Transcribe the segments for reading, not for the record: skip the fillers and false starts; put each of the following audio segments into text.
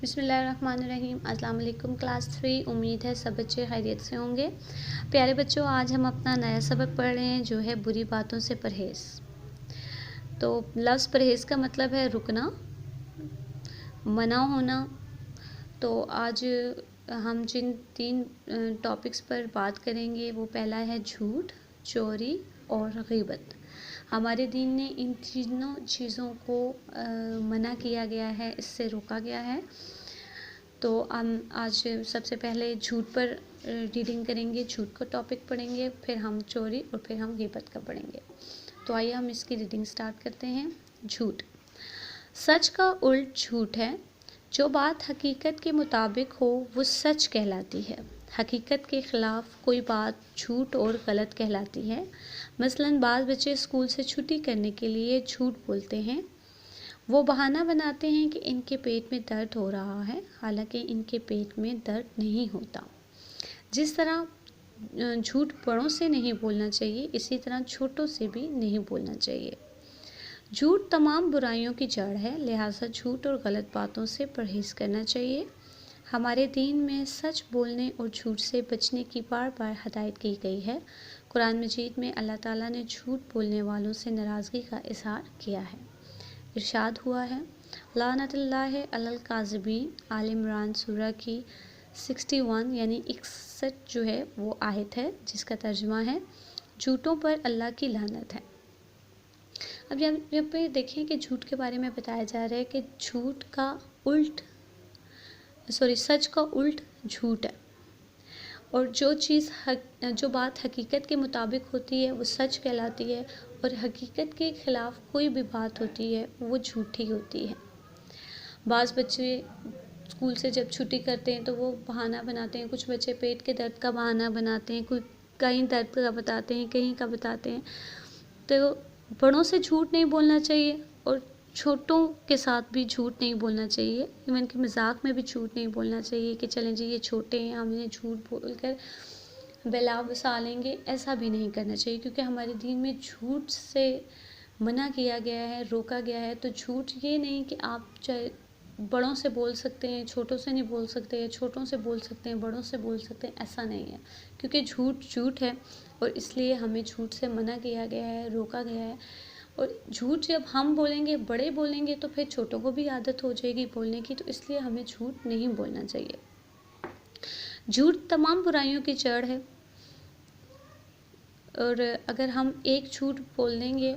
بسم اللہ الرحمن الرحیم۔ السلام علیکم کلاس 3۔ امید ہے سب بچے خیریت سے ہوں گے۔ پیارے بچوں، آج ہم اپنا نیا سبق پڑھ رہے ہیں جو ہے بری باتوں سے پرہیز۔ تو لفظ پرہیز کا مطلب ہے رکنا، منع ہونا۔ تو آج ہم جن 3 ٹاپکس پر بات کریں گے وہ پہلا ہے جھوٹ، چوری اور غیبت۔ ہمارے دین نے ان تینوں چیزوں کو منع کیا گیا ہے، اس سے روکا گیا ہے۔ تو ہم آج سب سے پہلے جھوٹ پر ریڈنگ کریں گے، جھوٹ کا ٹاپک پڑھیں گے، پھر ہم چوری اور پھر ہم غیبت کا پڑھیں گے۔ تو آئیے ہم اس کی ریڈنگ سٹارٹ کرتے ہیں۔ جھوٹ، سچ کا الٹ جھوٹ ہے۔ جو بات حقیقت کے مطابق ہو وہ سچ کہلاتی ہے۔ حقیقت کے خلاف کوئی بات جھوٹ اور غلط کہلاتی ہے۔ مثلاً بعض بچے اسکول سے چھٹی کرنے کے لیے جھوٹ بولتے ہیں۔ وہ بہانہ بناتے ہیں کہ ان کے پیٹ میں درد ہو رہا ہے، حالانکہ ان کے پیٹ میں درد نہیں ہوتا۔ جس طرح جھوٹ بڑوں سے نہیں بولنا چاہیے، اسی طرح چھوٹوں سے بھی نہیں بولنا چاہیے۔ جھوٹ تمام برائیوں کی جڑ ہے، لہٰذا جھوٹ اور غلط باتوں سے پرہیز کرنا چاہیے۔ ہمارے دین میں سچ بولنے اور جھوٹ سے بچنے کی بار بار ہدایت کی گئی ہے۔ قرآن مجید میں اللہ تعالیٰ نے جھوٹ بولنے والوں سے ناراضگی کا اظہار کیا ہے۔ ارشاد ہوا ہے، لعنت اللہ علی الکاذبین۔ آل عمران سورہ کی 61 یعنی 61 جو ہے وہ آیت ہے، جس کا ترجمہ ہے جھوٹوں پر اللہ کی لعنت ہے۔ اب یہاں پہ دیکھیں کہ جھوٹ کے بارے میں بتایا جا رہا ہے کہ سچ کا الٹ جھوٹ ہے، اور جو بات حقیقت کے مطابق ہوتی ہے وہ سچ کہلاتی ہے، اور حقیقت کے خلاف کوئی بھی بات ہوتی ہے وہ جھوٹی ہوتی ہے۔ بعض بچے اسکول سے جب چھٹی کرتے ہیں تو وہ بہانہ بناتے ہیں، کچھ بچے پیٹ کے درد کا بہانہ بناتے ہیں، کہیں درد کا بتاتے ہیں، کہیں کا بتاتے ہیں۔ تو بڑوں سے جھوٹ نہیں بولنا چاہیے اور چھوٹوں کے ساتھ بھی جھوٹ نہیں بولنا چاہیے، ایون کہ مذاق میں بھی جھوٹ نہیں بولنا چاہیے کہ چلیں جی یہ چھوٹے ہیں، ہم انہیں جھوٹ بول کر بلا بسا لیں گے، ایسا بھی نہیں کرنا چاہیے، کیونکہ ہمارے دین میں جھوٹ سے منع کیا گیا ہے، روکا گیا ہے۔ تو جھوٹ یہ نہیں کہ آپ چاہے بڑوں سے بول سکتے ہیں، چھوٹوں سے نہیں بول سکتے، چھوٹوں سے بول سکتے ہیں، بڑوں سے بول سکتے ہیں، ایسا نہیں ہے، کیونکہ جھوٹ جھوٹ ہے، اور اس لیے ہمیں جھوٹ سے منع کیا گیا ہے، روکا گیا ہے۔ اور جھوٹ جب ہم بولیں گے، بڑے بولیں گے، تو پھر چھوٹوں کو بھی عادت ہو جائے گی بولنے کی، تو اس لیے ہمیں جھوٹ نہیں بولنا چاہیے۔ جھوٹ تمام برائیوں کی جڑ ہے، اور اگر ہم ایک جھوٹ بول دیں گے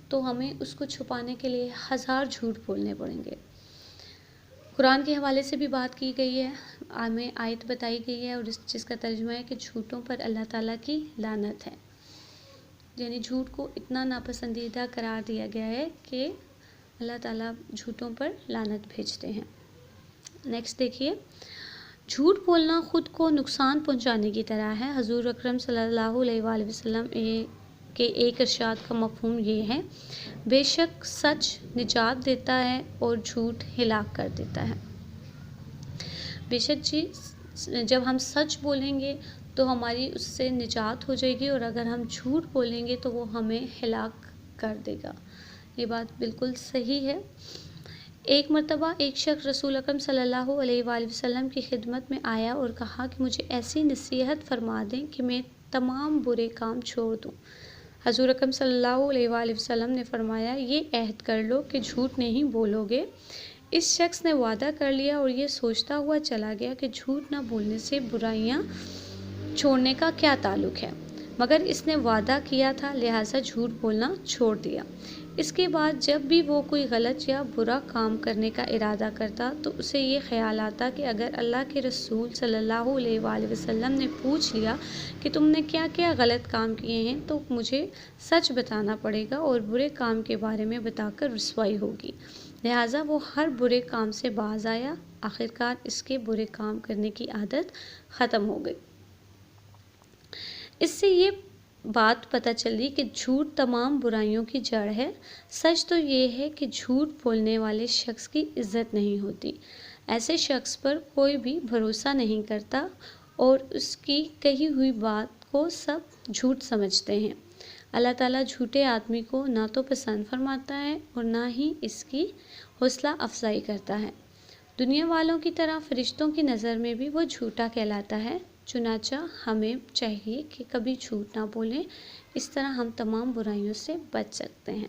تو ہمیں اس کو چھپانے کے لیے 1000 جھوٹ بولنے پڑیں گے۔ قرآن کے حوالے سے بھی بات کی گئی ہے، ہمیں آیت بتائی گئی ہے، اور جس کا ترجمہ ہے کہ جھوٹوں پر اللہ تعالیٰ کی لعنت ہے، یعنی جھوٹ کو اتنا ناپسندیدہ قرار دیا گیا ہے کہ اللہ تعالیٰ جھوٹوں پر لعنت بھیجتے ہیں۔ نیکسٹ دیکھیے، جھوٹ بولنا خود کو نقصان پہنچانے کی طرح ہے۔ حضور اکرم صلی اللہ علیہ وآلہ وسلم کے ایک ارشاد کا مفہوم یہ ہے، بے شک سچ نجات دیتا ہے اور جھوٹ ہلاک کر دیتا ہے۔ بے شک جی، جب ہم سچ بولیں گے تو ہماری اس سے نجات ہو جائے گی، اور اگر ہم جھوٹ بولیں گے تو وہ ہمیں ہلاک کر دے گا۔ یہ بات بالکل صحیح ہے۔ ایک مرتبہ ایک شخص رسول اکرم صلی اللہ علیہ وآلہ وسلم کی خدمت میں آیا اور کہا کہ مجھے ایسی نصیحت فرما دیں کہ میں تمام برے کام چھوڑ دوں۔ حضور اکرم صلی اللہ علیہ وآلہ وسلم نے فرمایا، یہ عہد کر لو کہ جھوٹ نہیں بولو گے۔ اس شخص نے وعدہ کر لیا اور یہ سوچتا ہوا چلا گیا کہ جھوٹ نہ بولنے سے برائیاں چھوڑنے کا کیا تعلق ہے، مگر اس نے وعدہ کیا تھا، لہٰذا جھوٹ بولنا چھوڑ دیا۔ اس کے بعد جب بھی وہ کوئی غلط یا برا کام کرنے کا ارادہ کرتا تو اسے یہ خیال آتا کہ اگر اللہ کے رسول صلی اللہ علیہ وآلہ وسلم نے پوچھ لیا کہ تم نے کیا کیا غلط کام کیے ہیں تو مجھے سچ بتانا پڑے گا اور برے کام کے بارے میں بتا کر رسوائی ہوگی، لہٰذا وہ ہر برے کام سے باز آیا۔ آخرکار اس کے برے کام کرنے کی عادت ختم ہو گئی۔ اس سے یہ بات پتہ چلی کہ جھوٹ تمام برائیوں کی جڑ ہے۔ سچ تو یہ ہے کہ جھوٹ بولنے والے شخص کی عزت نہیں ہوتی، ایسے شخص پر کوئی بھی بھروسہ نہیں کرتا، اور اس کی کہی ہوئی بات کو سب جھوٹ سمجھتے ہیں۔ اللہ تعالیٰ جھوٹے آدمی کو نہ تو پسند فرماتا ہے اور نہ ہی اس کی حوصلہ افزائی کرتا ہے۔ دنیا والوں کی طرح فرشتوں کی نظر میں بھی وہ جھوٹا کہلاتا ہے، چنانچہ ہمیں چاہیے کہ کبھی جھوٹ نہ بولیں، اس طرح ہم تمام برائیوں سے بچ سکتے ہیں۔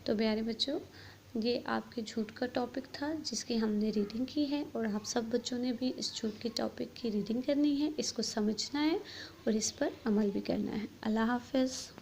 تو پیارے بچوں، یہ آپ کے جھوٹ کا ٹاپک تھا جس کی ہم نے ریڈنگ کی ہے، اور آپ سب بچوں نے بھی اس جھوٹ کے ٹاپک کی ریڈنگ کرنی ہے، اس کو سمجھنا ہے اور اس پر عمل بھی کرنا ہے۔ اللہ حافظ۔